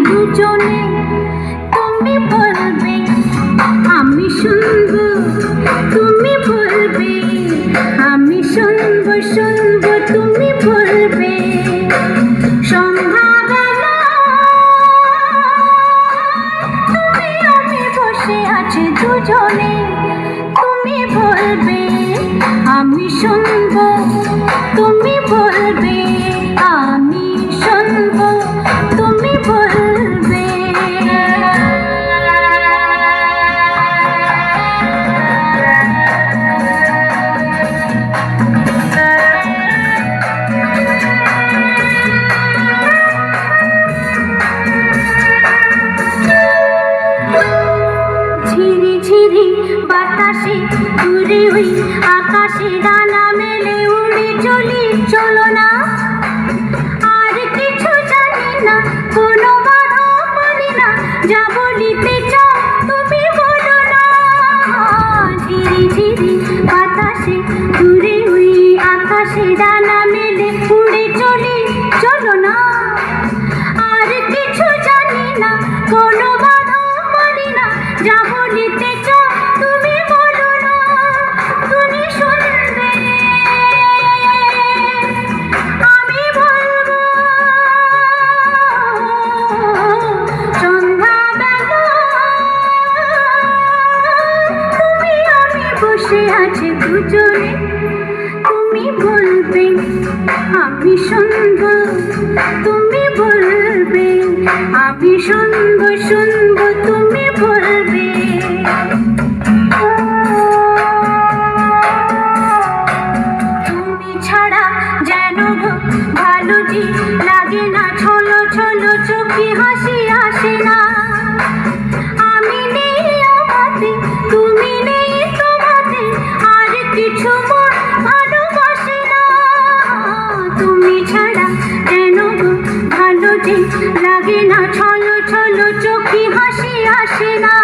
দুজনে তুমি বলবে আমি শুনবো, তুমি বলবে আমি শুনবো, শুনবো তুমি বলবে। সন্ধ্যাবেলা তুমি আমি বসে আছি দুজনে, তুমি বলবে আমি শুনবো, তুমি বলবে আমি শুনবো, তুমি বলবে। ঝিরি ঝিরি বাতাসে ঘুরে ওই আকাশে ডানা মেলে উড়ে চলি, চলো না আর কিছু জানি না, কোনো বাধা মানি না, যা বলিতে চাও তুমি বলো না। ঝিরি ঝিরি বাতাসে ঘুরে ওই আকাশে ডানা মেলে উড়ে চলি, চলো না আর কিছু জানি না, কোনো বাধা মানি না, যা বলিতে চাও তুমি বলো না। তুমি শুনবে আমি বলবো। সন্ধ্যাবেলা তুমি আমি বসে আছি দুজনে, তুমি বলবে আমি শুনবো, তুমি বলবে আমি শুনবো, শুনবো তুমি বলবে। তুমি ছাড়া যেন ভালো জি লাগে না, ছলো ছলো চোখে হাসি আসে না। আমি নেই আমাতে, তুমি নেই তোমাতে, আর কিছু মন ভালোবাসে না। তুমি ছাড়া যেন ভালো যে লাগে না, ছলো ছলো চোখে হাসি আসে না।